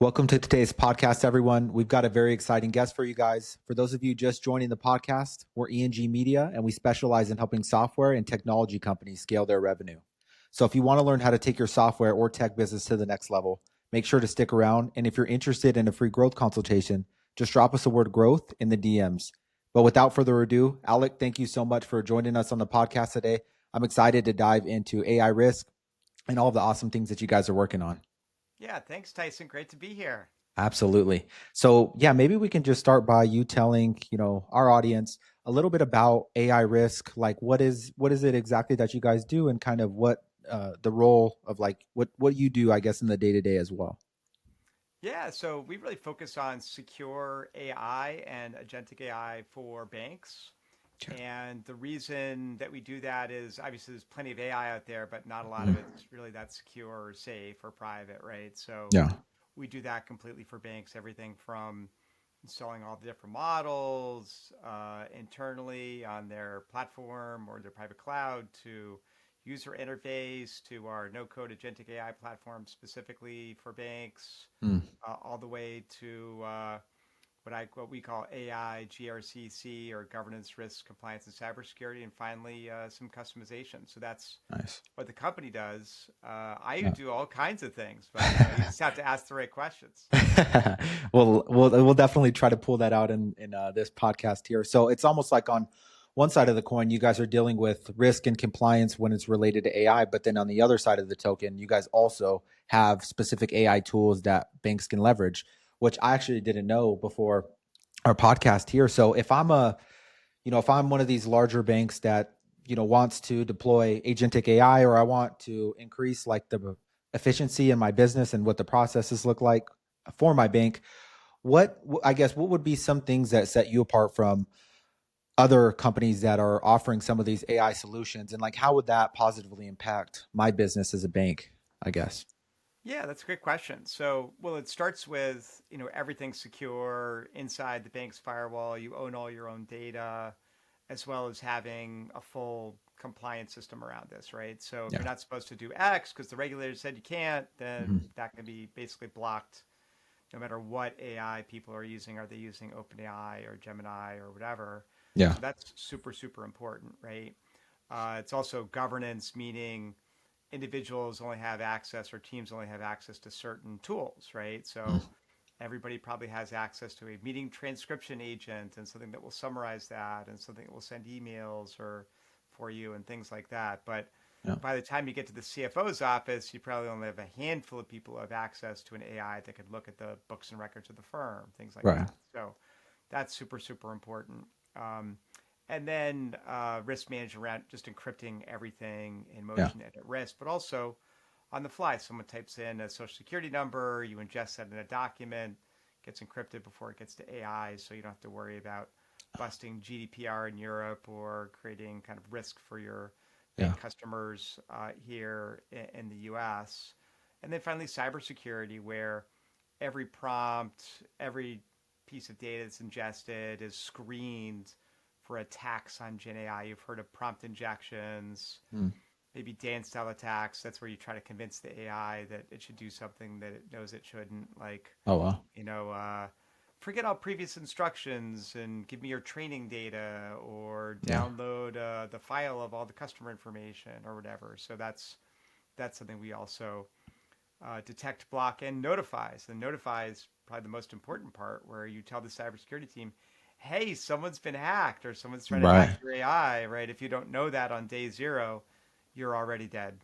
Welcome to today's podcast, everyone. We've got a very exciting guest for you guys. For those of you just joining the podcast, we're E.N.G Media, and we specialize in helping software and technology companies scale their revenue. So if you want to learn how to take your software or tech business to the next level, make sure to stick around. And if you're interested in a free growth consultation, just drop us the word growth in the DMs. But without further ado, Alec, thank you so much for joining us on the podcast today. I'm excited to dive into AI risk and all of the awesome things that you guys are working on. Yeah, thanks, Tyson. Great to be here. Absolutely. So, yeah, maybe we can just start by you telling, our audience a little bit about AI risk. Like, what is it exactly that you guys do, and kind of what the role of like what you do, I guess, in the day to day as well. Yeah, so we really focus on secure AI and agentic AI for banks. Sure. And the reason that we do that is obviously there's plenty of AI out there, but not a lot of Mm. it's really that secure or safe or private, right? So Yeah. we do that completely for banks, everything from installing all the different models internally on their platform or their private cloud to user interface to our no-code agentic AI platform specifically for banks, Mm. all the way to what we call AI, GRCC, or governance, risk, compliance, and cybersecurity, and finally some customization. So that's Nice. what the company does. I Yeah. do all kinds of things, but you just have to ask the right questions. Well, we'll definitely try to pull that out in this podcast here. So it's almost like on one side of the coin, you guys are dealing with risk and compliance when it's related to AI, but then on the other side of the token, you guys also have specific AI tools that banks can leverage, which I actually didn't know before our podcast here. So if I'm one of these larger banks that wants to deploy agentic AI, or I want to increase like the efficiency in my business and what the processes look like for my bank, I guess what would be some things that set you apart from other companies that are offering some of these AI solutions, and like how would that positively impact my business as a bank, I guess? Yeah, that's a great question. So, well, it starts with, everything secure inside the bank's firewall. You own all your own data, as well as having a full compliance system around this, right? So, if you're Yeah. not supposed to do X because the regulators said you can't, Mhm. then that can be basically blocked no matter what AI people are using. Are they using OpenAI or Gemini or whatever? Yeah. So, that's super, super important, right? It's also governance, meaning individuals only have access or teams only have access to certain tools, right? Mm. So everybody probably has access to a meeting transcription agent and something that will summarize that and something that will send emails or for you and things like that. But Yeah. by the time you get to the CFO's office, you probably only have a handful of people who have access to an AI that could look at the books and records of the firm, things like Right. that. So that's super, super important. Um, and then risk management around just encrypting everything in Yeah. motion and at risk, but also on the fly. Someone types in a social security number, you ingest that in a document, gets encrypted before it gets to AI, so you don't have to worry about busting GDPR in Europe or creating kind of risk for your Yeah. bank customers here in the US. And then finally, cybersecurity, where every prompt, every piece of data that's ingested is screened for attacks on GenAI. You've heard of prompt injections, Mm. maybe dance style attacks. That's where you try to convince the AI that it should do something that it knows it shouldn't. Like, Oh, wow. you know, uh, forget all previous instructions and give me your training data or Yeah. download the file of all the customer information or whatever. So that's something we also detect, block, and notifies. The notify is probably the most important part, where you tell the cybersecurity team, "Hey, someone's been hacked, or someone's trying to hack Right. your AI." Right? If you don't know that on day zero, you're already dead.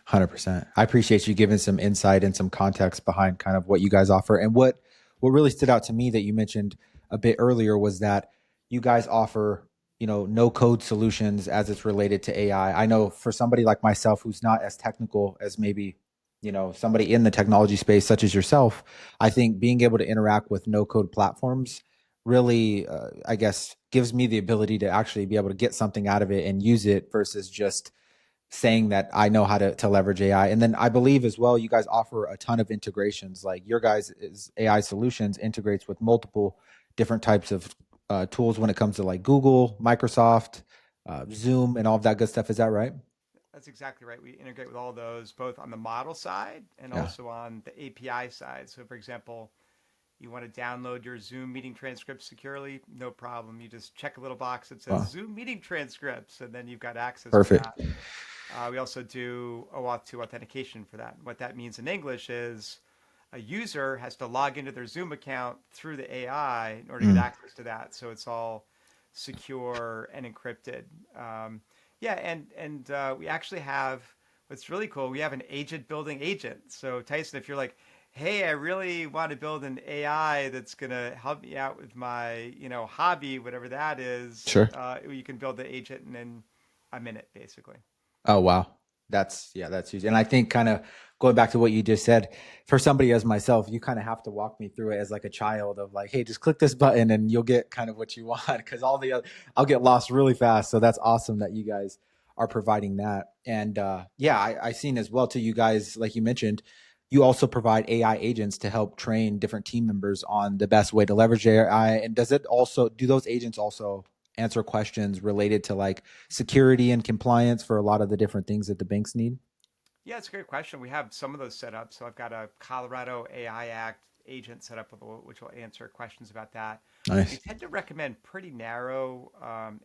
100%. I appreciate you giving some insight and some context behind kind of what you guys offer. And what really stood out to me that you mentioned a bit earlier was that you guys offer, no code solutions as it's related to AI. I know for somebody like myself who's not as technical as maybe, somebody in the technology space such as yourself, I think being able to interact with no code platforms really, I guess, gives me the ability to actually be able to get something out of it and use it versus just saying that I know how to leverage AI. And then I believe as well, you guys offer a ton of integrations. Like your guys' AI solutions integrates with multiple different types of tools when it comes to like Google, Microsoft, Zoom, and all of that good stuff. Is that right? That's exactly right. We integrate with all those, both on the model side and Yeah. also on the API side. So, for example, you want to download your Zoom meeting transcripts securely, no problem. You just check a little box that says Wow. Zoom meeting transcripts, and then you've got access to Perfect. that. We also do OAuth 2 authentication for that. What that means in English is a user has to log into their Zoom account through the AI in order to get Mm. access to that. So it's all secure and encrypted. Yeah, and we actually have what's really cool. We have an agent building agent. So Tyson, if you're like, hey, I really want to build an AI that's gonna help me out with my hobby, whatever that is, Sure. you can build the agent in a minute, basically. Oh wow. That's huge. And I think kind of going back to what you just said, for somebody as myself, you kind of have to walk me through it as like a child of like, hey, just click this button and you'll get kind of what you want. Cause all the other I'll get lost really fast. So that's awesome that you guys are providing that. And yeah, I seen as well too, you guys, like you mentioned, you also provide AI agents to help train different team members on the best way to leverage AI. And does it also do those agents also answer questions related to like security and compliance for a lot of the different things that the banks need? Yeah, it's a great question. We have some of those set up. So I've got a Colorado AI Act agent set up, which will answer questions about that. We Nice. tend to recommend pretty narrow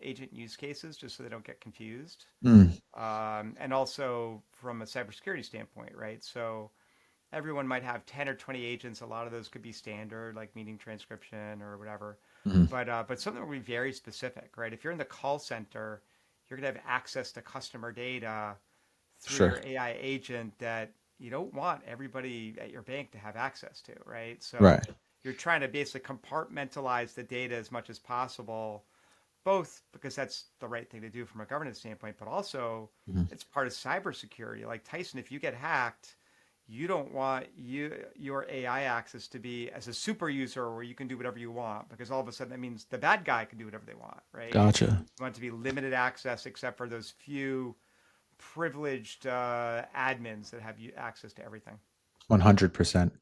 agent use cases just so they don't get confused. Mm, And also from a cybersecurity standpoint, right? So everyone might have 10 or 20 agents. A lot of those could be standard, like meeting transcription or whatever. mm, But some of them will be very specific, right? If you're in the call center, you're going to have access to customer data through sure. your AI agent that you don't want everybody at your bank to have access to, right? So Right. you're trying to basically compartmentalize the data as much as possible, both because that's the right thing to do from a governance standpoint, but also Mhm. it's part of cybersecurity. Like Tyson, if you get hacked, you don't want your AI access to be as a super user where you can do whatever you want because all of a sudden that means the bad guy can do whatever they want, right? Gotcha. You want it to be limited access except for those few privileged admins that have access to everything. 100%.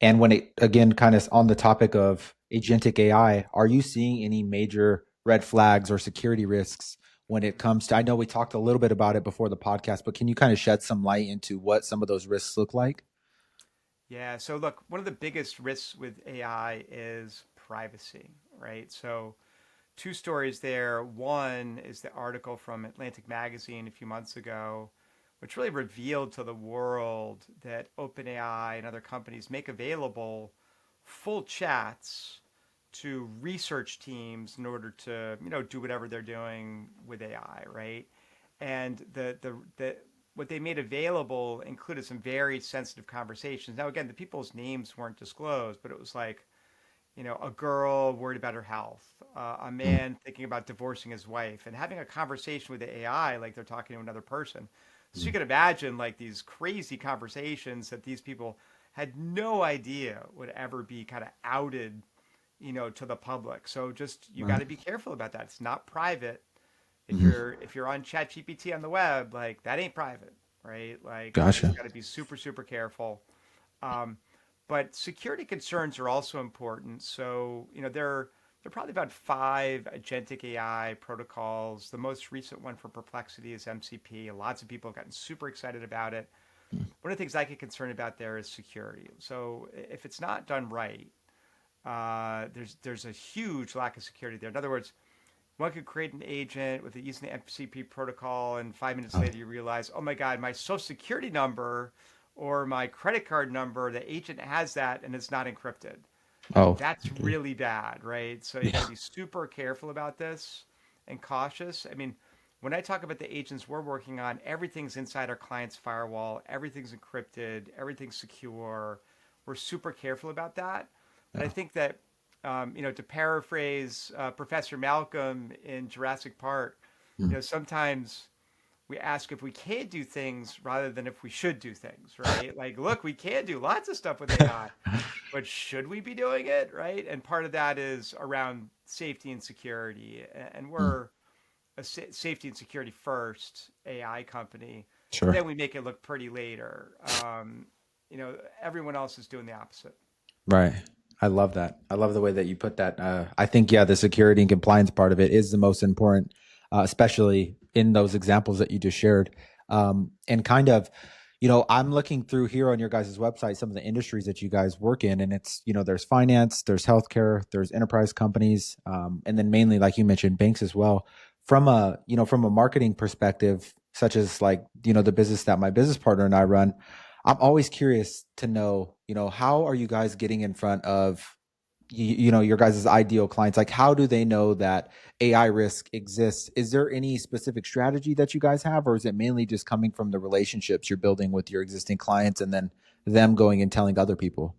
And when it again kind of on the topic of agentic AI, are you seeing any major red flags or security risks when it comes to, I know we talked a little bit about it before the podcast, but can you kind of shed some light into what some of those risks look like? Yeah. So look, one of the biggest risks with AI is privacy, right? So two stories there. One is the article from Atlantic Magazine a few months ago, which really revealed to the world that OpenAI and other companies make available full chats to research teams in order to do whatever they're doing with AI, right? And the what they made available included some very sensitive conversations. Now, again, the people's names weren't disclosed, but it was like a girl worried about her health, a Mm, man thinking about divorcing his wife, and having a conversation with the AI like they're talking to another person. So you mm, can imagine like these crazy conversations that these people had no idea would ever be kind of outed, to the public. So just you got right. to be careful about that. It's not private. If Mhm. you're on ChatGPT on the web, like that ain't private, right? Like you just Gotcha. got to be super careful. Um, but security concerns are also important. So, there are probably about five agentic AI protocols. The most recent one for Perplexity is MCP. Lots of people have gotten super excited about it. Mm, One of the things I get concerned about there is security. So, if it's not done right, there's a huge lack of security there. In other words, one could create an agent with using the MCP protocol, and 5 minutes oh, later you realize, oh my God, my social security number or my credit card number, the agent has that and it's not encrypted. oh, That's really bad, right? So you got to yeah. be super careful about this and cautious. I mean, when I talk about the agents we're working on, everything's inside our client's firewall, everything's encrypted, everything's secure. We're super careful about that. But I Yeah. think that, to paraphrase Professor Malcolm in Jurassic Park, Mm. sometimes we ask if we can do things rather than if we should do things, right? Like, look, we can do lots of stuff with AI, but should we be doing it, right? And part of that is around safety and security, and Mm, we're a safety and security first AI company. sure. Then we make it look pretty later. Everyone else is doing the opposite. Right. I love that. I love the way that you put that. I think, yeah, the security and compliance part of it is the most important, especially in those examples that you just shared. And kind of, I'm looking through here on your guys' website some of the industries that you guys work in, and it's, there's finance, there's healthcare, there's enterprise companies, and then mainly, like you mentioned, banks as well. From a marketing perspective, such as like, the business that my business partner and I run, I'm always curious to know, how are you guys getting in front of your guys' ideal clients? Like, how do they know that AI risk exists? Is there any specific strategy that you guys have, or is it mainly just coming from the relationships you're building with your existing clients and then them going and telling other people?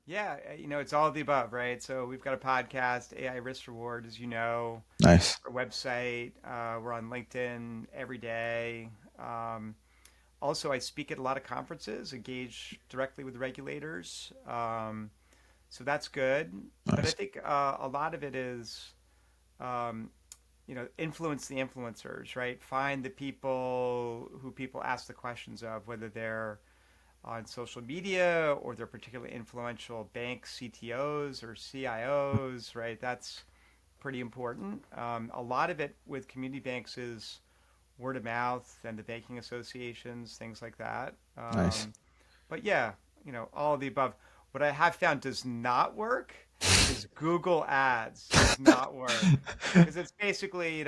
Yeah, it's all of the above, right? So we've got a podcast, AI Risk Reward, as you know, Nice. our website. We're on LinkedIn every day. Um, Also, I speak at a lot of conferences, engage directly with regulators. So that's good. But I Nice. think a lot of it is, um, influence the influencers, right? Find the people who people ask the questions of, whether they're on social media or they're particularly influential bank CTOs or CIOs, right? That's pretty important. A lot of it with community banks is word of mouth and the banking associations, things like that. Nice. But yeah, all of the above. What I have found does not work is Google Ads does not work because it's basically,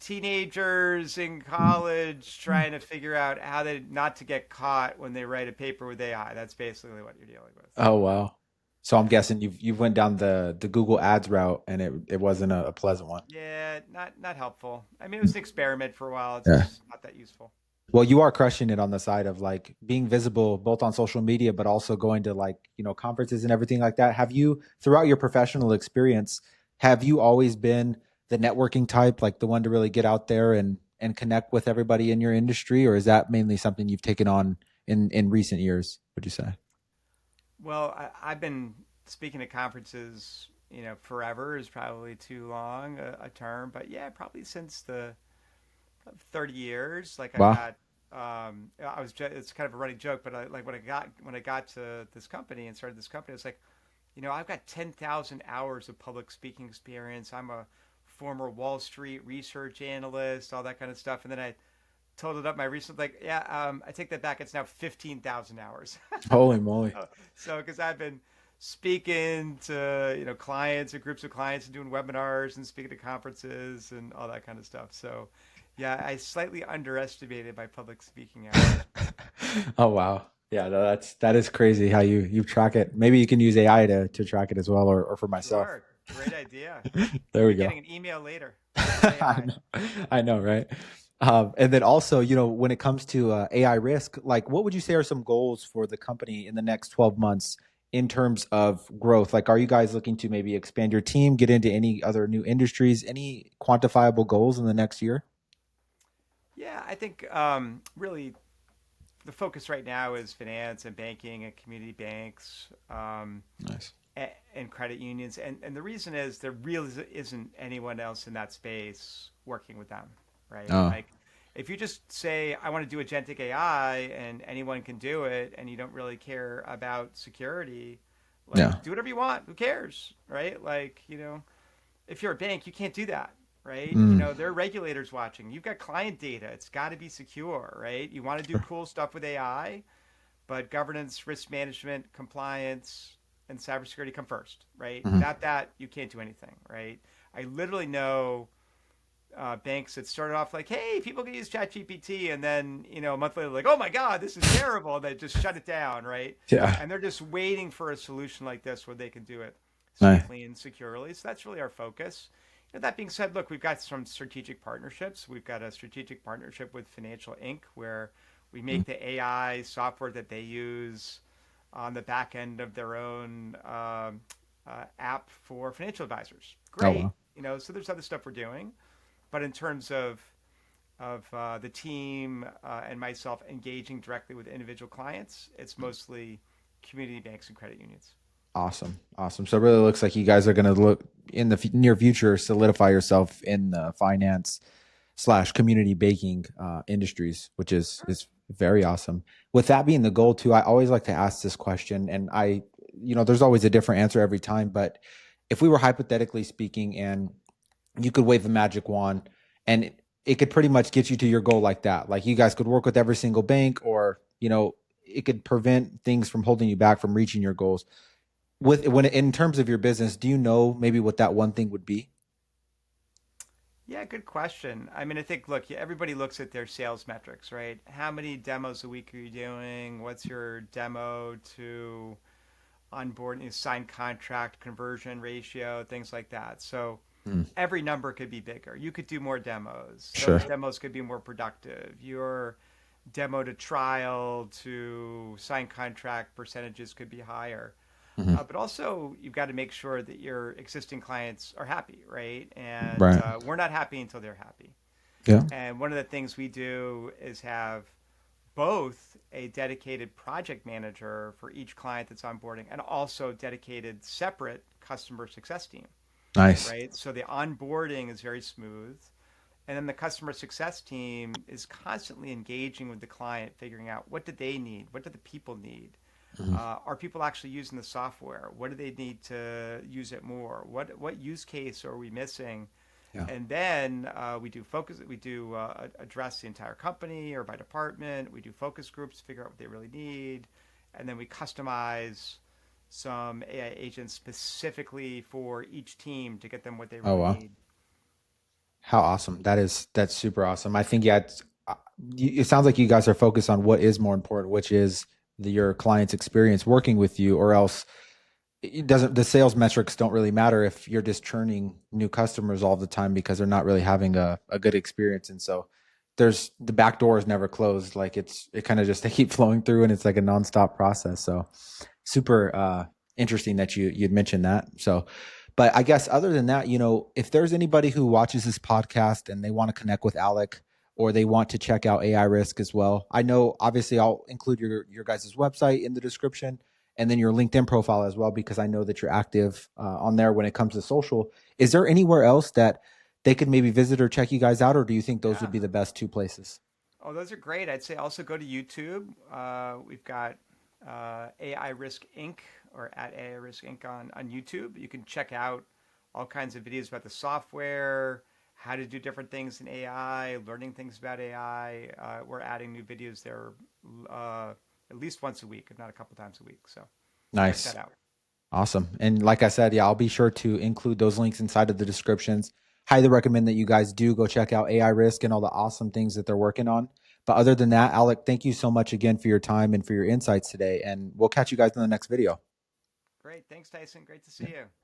teenagers in college trying to figure out how they not to get caught when they write a paper with AI. That's basically what you're dealing with. Oh wow. So I'm guessing you've went down the Google Ads route, and it wasn't a pleasant one. Yeah, not helpful. I mean, it was an experiment for a while. It's Yeah. just not that useful. Well, you are crushing it on the side of like being visible both on social media, but also going to like, conferences and everything like that. Have you, throughout your professional experience, have you always been the networking type, like the one to really get out there and connect with everybody in your industry? Or is that mainly something you've taken on in recent years, would you say? Well, I've been speaking at conferences, forever is probably too long a term, but yeah, probably since the 30 years. Like I've Wow. got, it's kind of a running joke, but like when I got to this company and started this company, it's like, I've got 10,000 hours of public speaking experience. I'm a former Wall Street research analyst, all that kind of stuff. And then I totaled up my recent, like, yeah, I take that back. It's now 15,000 hours. Holy moly. So, because I've been speaking to, clients or groups of clients and doing webinars and speaking to conferences and all that kind of stuff. So, yeah, I slightly underestimated my public speaking hours. Oh wow. Yeah, no, that is crazy how you track it. Maybe you can use AI to track it as well, or for myself. Sure. Great idea. There You'll we be go. getting an email later from I AI. know, I know, right? And then also, when it comes to AI risk, like what would you say are some goals for the company in the next 12 months in terms of growth? Like, are you guys looking to maybe expand your team, get into any other new industries, any quantifiable goals in the next year? Yeah, I think really the focus right now is finance and banking and community banks, Nice. and credit unions. And the reason is there really isn't anyone else in that space working with them, right? Oh, Like, if you just say, I want to do agentic AI and anyone can do it, and you don't really care about security, yeah. like, do whatever you want. Who cares, right? Like, if you're a bank, you can't do that, right? Mm. There are regulators watching. You've got client data. It's got to be secure, right? You want to do cool stuff with AI, but governance, risk management, compliance, and cybersecurity come first, right? Mhm. Without that, you can't do anything, right? I literally know banks that started off like, "Hey, people can use ChatGPT," and then a month later, like, "Oh my God, this is terrible!" And they just shut it down, right? Yeah. And they're just waiting for a solution like this where they can do it Nice. safely and securely. So that's really our focus. That being said, look, we've got some strategic partnerships. We've got a strategic partnership with Financial Inc., where we Mm. make the AI software that they use on the back end of their own app for financial advisors. Oh Great, wow. So there's other stuff we're doing, but in terms of the team and myself engaging directly with individual clients, it's mostly community banks and credit unions. Awesome. Awesome. So it really looks like you guys are going to look in the near future, solidify yourself in the finance slash community baking industries, which is very awesome. With that being the goal too, I always like to ask this question, and there's always a different answer every time. But if we were hypothetically speaking, and you could wave a magic wand, and it could pretty much get you to your goal like that. Like you guys could work with every single bank, or it could prevent things from holding you back from reaching your goals. With when in terms of your business, do you know maybe what that one thing would be? Yeah, good question. I mean, I think, look, everybody looks at their sales metrics, right? How many demos a week are you doing? What's your demo to onboarding, sign contract conversion ratio, things like that. So Hmm, every number could be bigger. You could do more demos. sure. Those demos could be more productive. Your demo to trial to sign contract percentages could be higher. Hmm. But also, you've got to make sure that your existing clients are happy, right? And Right. we're not happy until they're happy. Yeah. And one of the things we do is have both a dedicated project manager for each client that's onboarding and also dedicated separate customer success team, Nice. right? So the onboarding is very smooth. And then the customer success team is constantly engaging with the client, figuring out what do they need? What do the people need? Hmm. Are people actually using the software? What do they need to use it more? What use case are we missing? Yeah. And then we do focus. We do address the entire company or by department. We do focus groups to figure out what they really need, and then we customize some AI agents specifically for each team to get them what they Oh really wow. need. How awesome. That's super awesome. I think, yeah, it sounds like you guys are focused on what is more important, which is your client's experience working with you, or else it doesn't, the sales metrics don't really matter if you're just churning new customers all the time because they're not really having a good experience. And so there's the back door is never closed. Like it kind of just, they keep flowing through and it's like a nonstop process. So super interesting that you'd mentioned that. So, but I guess other than that, if there's anybody who watches this podcast and they want to connect with Alec, or they want to check out AI Risk as well, I know obviously I'll include your guys' website in the description, and then your LinkedIn profile as well, because I know that you're active on there when it comes to social. Is there anywhere else that they could maybe visit or check you guys out, or do you think those would Yeah. be the best two places? Oh, those are great. I'd say also go to YouTube. We've got AI Risk Inc. or at AI Risk Inc. on YouTube. You can check out all kinds of videos about the software, how to do different things in AI, learning things about AI. We're adding new videos there at least once a week, if not a couple times a week. So check Nice. that out. Awesome. And like I said, yeah, I'll be sure to include those links inside of the descriptions. Highly recommend that you guys do go check out AI Risk and all the awesome things that they're working on. But other than that, Alec, thank you so much again for your time and for your insights today. And we'll catch you guys in the next video. Great. Thanks, Tyson. Great to see you.